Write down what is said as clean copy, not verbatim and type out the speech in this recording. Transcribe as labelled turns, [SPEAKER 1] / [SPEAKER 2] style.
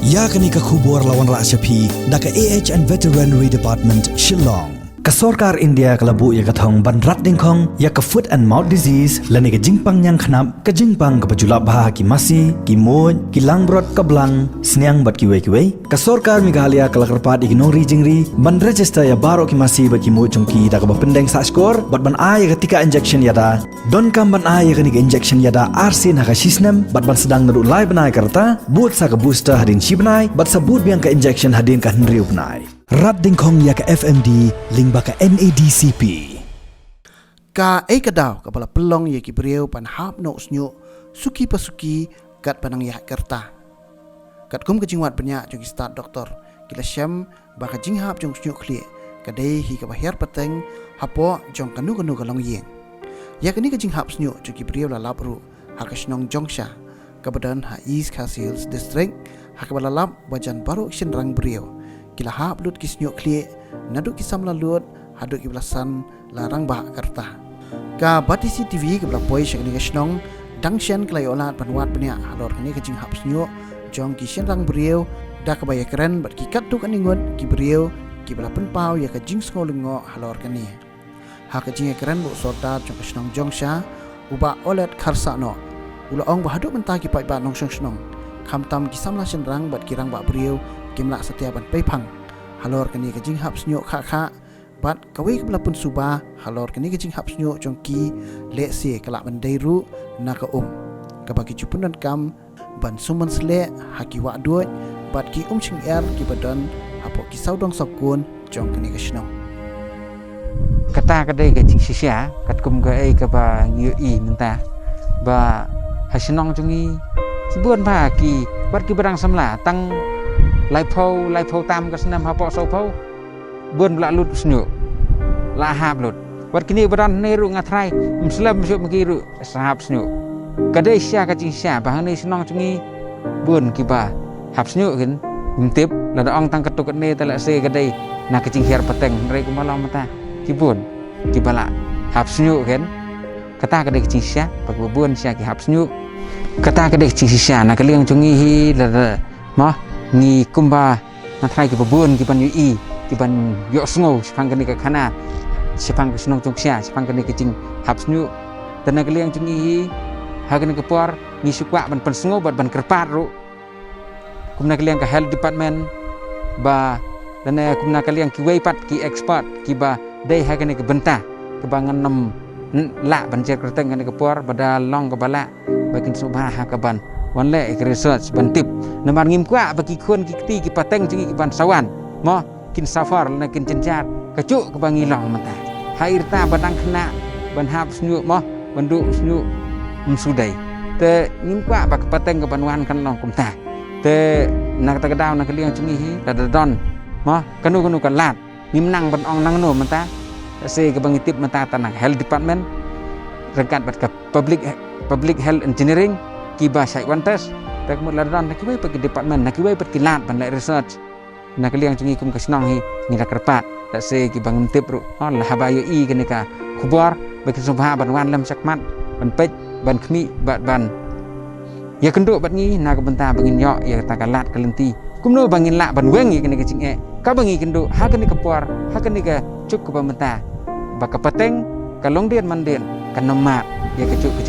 [SPEAKER 1] Ya kani ka khubor lawan Raksha Phi daka AHN Veterinary Department Shillong. Kasorkar India kalabu ya kathong ban rat dingkhong ya ka foot and mouth disease lani ka jingpang nyang khnap ka jingpang ka pajulap bah ki masi ki moj ki langbrot ka blang sniang bat ki wei kasorkar Meghalaya kalakarpat ignori jingri ban register ya baro ki masi ba ki moj chungki da ka ba pendeng sa skor bat ban ai ka tika injection yada don kam ban ai ka ni injection yada arsin ha ka sisnem bat ban sedang nadu lai banai karta but sa ka booster hadin shibnai bat sabut biang ka injection hadin ka hnriu banai Rat dingkhong ya ka FMD ling ba ka NADCP.
[SPEAKER 2] Ka kadaw kapala pelong ya ki beriau pan hap no snyo suki pasuki kat panang ya kerta. Kat kum kejingwat banyak jong start doktor kila syam ba ka jinghap jong snyo khlie kadai hi ka bahir pateng hapo jong kanu kalong yeng. Ya kani kejinghap snyo jong ki beriau la labru ha ka snong jongsha ka badan ha East Khasi District ha ka balalap bajan baru action rang beriau. Kila hap lut kisnyok klie naduk kisam lalut haduk iblasan larang bah karta ka batisi TV ke blapoi syakni kasnong dangshan klai olat panwat penia halor kani kajing hap snyo jong kisyan rang beriau da ka baya keren bat ki katuk aningot ki beriau ki blapen pau ya kajing skolengo halor kani ha kajing keren bu sorta jong kasnong jongsha uba olet kharsa no ula ong bahaduk mentah ki pai ba nong snong kham tam kisam la shen rang bat kirang ba beriau kimla setiap ban pepang halor kani kajing hap snyo kha bat kawi kebla pun suba halor kani kajing hap snyo jongki le se kala ban dairu na ka ka bagi jupunan kam ban suman sle haki wa duat bat ki ching er ki badan hapo ki saudong sakun jong kani kasno
[SPEAKER 3] kata kadai kajing sisia kat kum ka ka ba ngiu i menta ba hasinong jongi sibuan ba ki bat ki barang samla tang lai phau tam ka snam ha po so phau bun la lut snyo la hap lut wat kini baran ne ru ngatrai muslim syuk maki ru sahap snyo kadai sia ka jing sia ba ne snong chungi bun ki ba hap snyo kin mtip la da ong tang katuk ne tala se kadai na ka jing her pateng re ku malam mata ki bun ki bala hap snyo kin kata kadai jing sia ba bun sia ki hap snyo kata kadai jing sia na ka liang chungi hi la ma ni kumba na trai ki babun ki ban ui ki ban yo sngo sipang kani ka khana sipang snong chung sia sipang kani ki jing hap snyu tan na kliang chung hi ha kani ka por ni sukwa ban pan sngo ban kerpat ru kumna kliang ka health department ba dan kumna kliang ki wei pat ki expert ki ba dei ha kani ka benta ka bangan nam la ban jer kerteng kani ka por bada long ka bala bakin subha ha ka ban wan le research ban tip namar ngim kwa bagi khon ki ti ki pateng jingi ki ban sawan mo kin safar na kin cencar kacu ke bangi long mata hair ta badang kena ban hap snyu mo bandu snyu sudai te ngim kwa bak pateng ke ban wan kan long kum ta te nak ta daw na kliang jingi hi da don mo kanu kan lat ngim nang ban ong nang no mata se ke bangi tip mata tanang health department rekat bat ke public health engineering kiba sai wantes tak mo ladan nak kibai pergi department nak kibai pergi lat ban lai research nak liang cungi kum kasnong hi ni la kerpat tak se ki bang tip ru la habayo i kene ka khubor bagi subha ban wan lam sakmat ban pej ban khmi ban ya kenduk bat ngi nak benta bangin yo ya ta lat kalenti kumno bangin la ban wengi kene ka cinge ka bangi kenduk ha kene ka por ha kene ka cuk ka benta ba ka pateng ka longdian manden ka nomat ya ka cuk ka